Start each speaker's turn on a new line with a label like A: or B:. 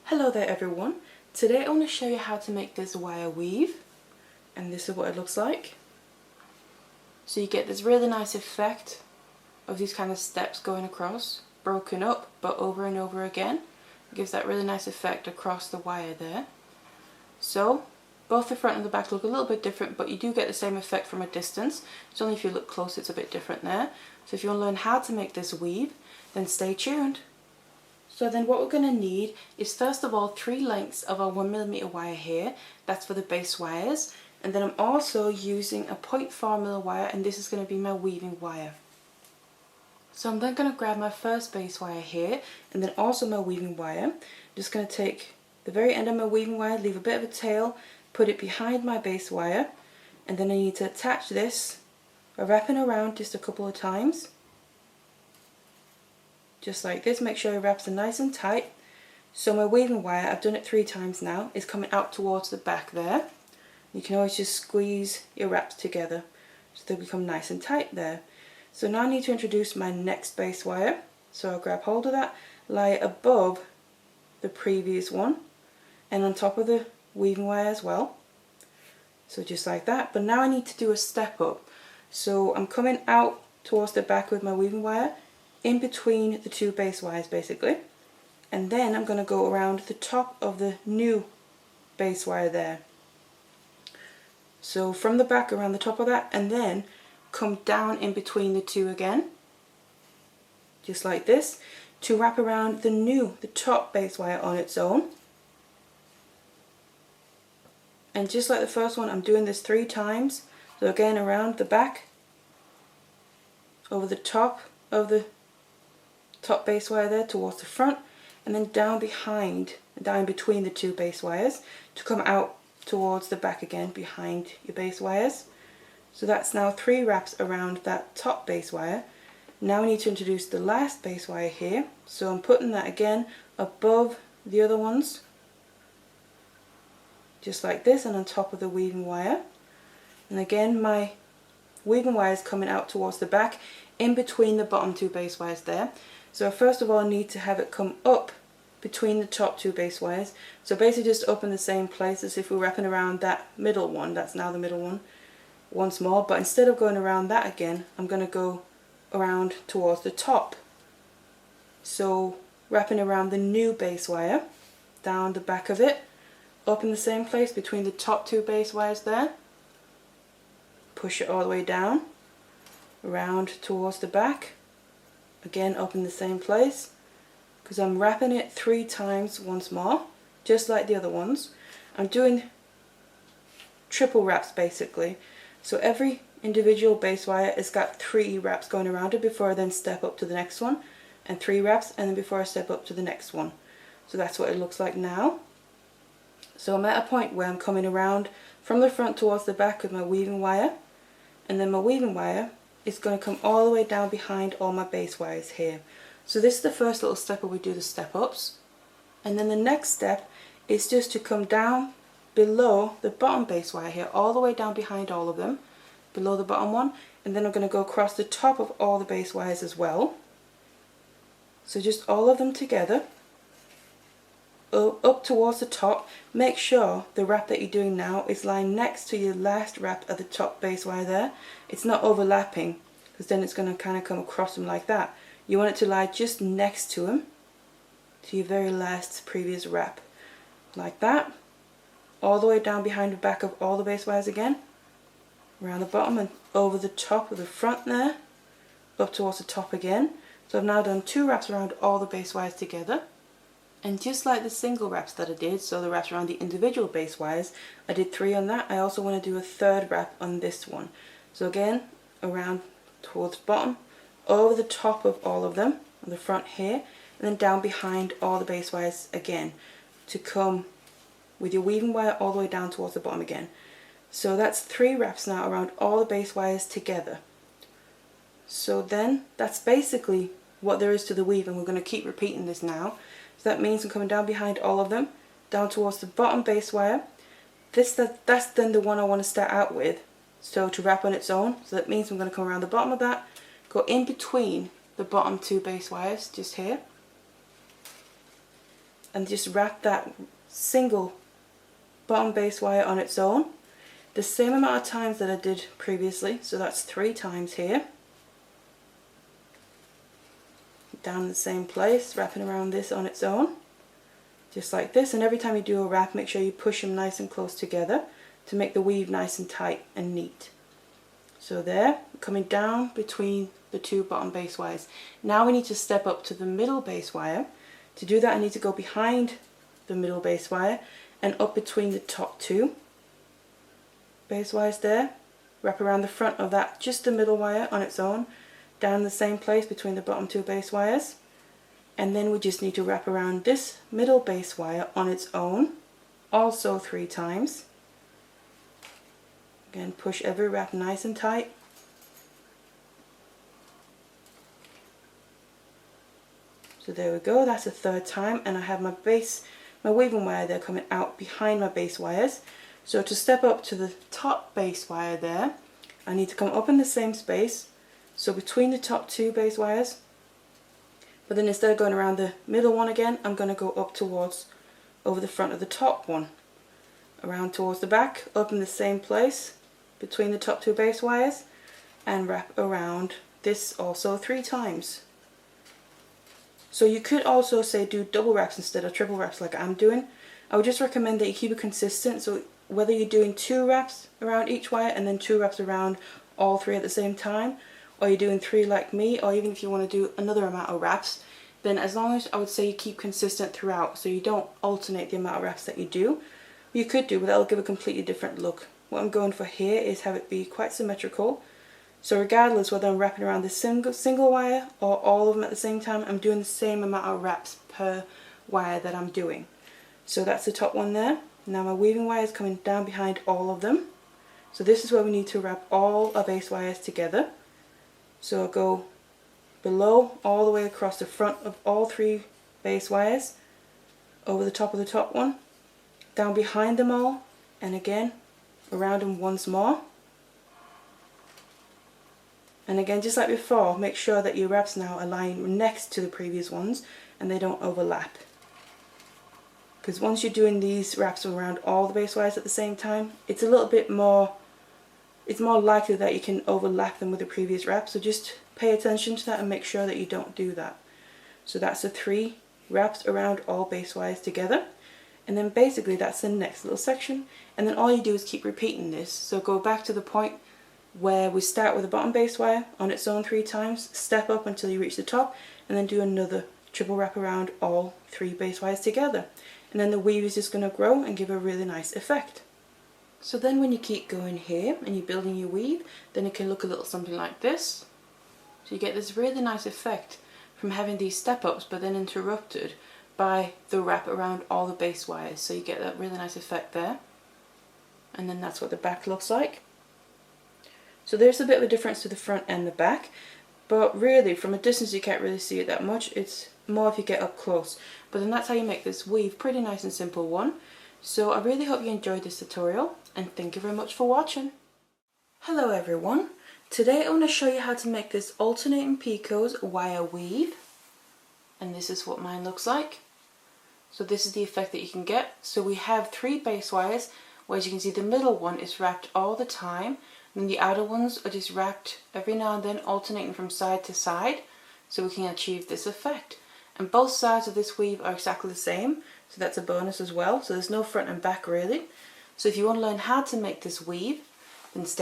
A: Hello there everyone. Today I want to show you how to make this wire weave, and this is what it looks like. So you get this really nice effect of these kind of steps going across, broken up but over and over again. It gives that really nice effect across the wire there. So both the front and the back look a little bit different, but you do get the same effect from a distance. It's only if you look close it's a bit different there. So if you want to learn how to make this weave, then stay tuned. So then what we're going to need is first of all 3 lengths of our 1mm wire here. That's for the base wires. And then I'm also using a 0.4mm wire, and this is going to be my weaving wire. So I'm then going to grab my first base wire here and then also my weaving wire. I'm just going to take the very end of my weaving wire, leave a bit of a tail, put it behind my base wire, and then I need to attach this by wrapping around just a couple of times. Just like this, make sure it wraps it nice and tight. So my weaving wire, I've done it 3 times now, is coming out towards the back there. You can always just squeeze your wraps together so they become nice and tight there. So now I need to introduce my next base wire. So I'll grab hold of that, lie it above the previous one and on top of the weaving wire as well. So just like that. But now I need to do a step up. So I'm coming out towards the back with my weaving wire, in between the 2 base wires basically, and then I'm going to go around the top of the new base wire there. So from the back around the top of that, and then come down in between the 2 again, just like this, to wrap around the top base wire on its own. And just like the first one, I'm doing this 3 times. So again, around the back, over the top of the top base wire there towards the front, and then down behind, down between the 2 base wires to come out towards the back again behind your base wires. So that's now 3 wraps around that top base wire. Now we need to introduce the last base wire here, so I'm putting that again above the other ones, just like this, and on top of the weaving wire. And again, my weaving wire is coming out towards the back in between the bottom 2 base wires there. So first of all I need to have it come up between the top 2 base wires. So basically just up in the same place as if we're wrapping around that middle one. That's now the middle one once more, but instead of going around that again, I'm going to go around towards the top. So wrapping around the new base wire, down the back of it, up in the same place between the top 2 base wires there, push it all the way down, around towards the back, again up in the same place, because I'm wrapping it 3 times once more, just like the other ones. I'm doing triple wraps basically, so every individual base wire has got 3 wraps going around it before I then step up to the next one, and 3 wraps, and then before I step up to the next one. So that's what it looks like now. So I'm at a point where I'm coming around from the front towards the back with my weaving wire, and then my weaving wire is going to come all the way down behind all my base wires here. So this is the first little step where we do the step ups, and then the next step is just to come down below the bottom base wire here, all the way down behind all of them, below the bottom one, and then I'm going to go across the top of all the base wires as well. So just all of them together, up towards the top. Make sure the wrap that you're doing now is lying next to your last wrap at the top base wire there. It's not overlapping, because then it's going to kind of come across them like that. You want it to lie just next to them, to your very last previous wrap, like that, all the way down behind the back of all the base wires again, around the bottom and over the top of the front there, up towards the top again. So I've now done 2 wraps around all the base wires together. And just like the single wraps that I did, so the wraps around the individual base wires, I did 3 on that. I also want to do a 3rd wrap on this one. So again, around towards the bottom, over the top of all of them, on the front here, and then down behind all the base wires again, to come with your weaving wire all the way down towards the bottom again. So that's 3 wraps now around all the base wires together. So then that's basically what there is to the weave, and we're going to keep repeating this now. So that means I'm coming down behind all of them, down towards the bottom base wire. That's then the one I want to start out with, so to wrap on its own. So that means I'm going to come around the bottom of that, go in between the bottom 2 base wires just here, and just wrap that single bottom base wire on its own the same amount of times that I did previously, so that's 3 times here. Down the same place, wrapping around this on its own, just like this. And every time you do a wrap, make sure you push them nice and close together to make the weave nice and tight and neat. So there, coming down between the 2 bottom base wires. Now we need to step up to the middle base wire. To do that, I need to go behind the middle base wire and up between the top 2 base wires there. Wrap around the front of that, just the middle wire on its own, down the same place between the bottom 2 base wires. And then we just need to wrap around this middle base wire on its own, also 3 times. Again, push every wrap nice and tight. So there we go, that's the 3rd time, and I have my weaving wire there coming out behind my base wires. So to step up to the top base wire there, I need to come up in the same space, so between the top 2 base wires, but then instead of going around the middle one again, I'm going to go up towards, over the front of the top one, around towards the back, up in the same place, between the top 2 base wires, and wrap around this also 3 times. So you could also say do double wraps instead of triple wraps like I'm doing. I would just recommend that you keep it consistent, so whether you're doing 2 wraps around each wire and then 2 wraps around all 3 at the same time, or you're doing 3 like me, or even if you want to do another amount of wraps, then as long as I would say you keep consistent throughout, so you don't alternate the amount of wraps that you do. You could do, but that'll give a completely different look. What I'm going for here is have it be quite symmetrical. So regardless whether I'm wrapping around this single wire or all of them at the same time, I'm doing the same amount of wraps per wire that I'm doing. So that's the top one there. Now my weaving wire is coming down behind all of them. So this is where we need to wrap all our base wires together. So I'll go below all the way across the front of all 3 base wires, over the top of the top one, down behind them all, and again around them once more. And again, just like before, make sure that your wraps now align next to the previous ones and they don't overlap. Because once you're doing these wraps around all the base wires at the same time, it's a little bit more, it's more likely that you can overlap them with the previous wrap. So just pay attention to that and make sure that you don't do that. So that's the 3 wraps around all base wires together. And then basically that's the next little section. And then all you do is keep repeating this. So go back to the point where we start with the bottom base wire on its own 3 times, step up until you reach the top, and then do another triple wrap around all 3 base wires together. And then the weave is just going to grow and give a really nice effect. So then when you keep going here and you're building your weave, then it can look a little something like this. So you get this really nice effect from having these step ups but then interrupted by the wrap around all the base wires. So you get that really nice effect there. And then that's what the back looks like. So there's a bit of a difference to the front and the back, but really from a distance you can't really see it that much. It's more if you get up close. But then that's how you make this weave, pretty nice and simple one. So I really hope you enjoyed this tutorial, and thank you very much for watching. Hello everyone, today I want to show you how to make this alternating picots wire weave, and this is what mine looks like. So this is the effect that you can get. So we have 3 base wires, where as you can see the middle one is wrapped all the time, and the outer ones are just wrapped every now and then, alternating from side to side, so we can achieve this effect. And both sides of this weave are exactly the same, so that's a bonus as well. So there's no front and back really. So if you want to learn how to make this weave, then stay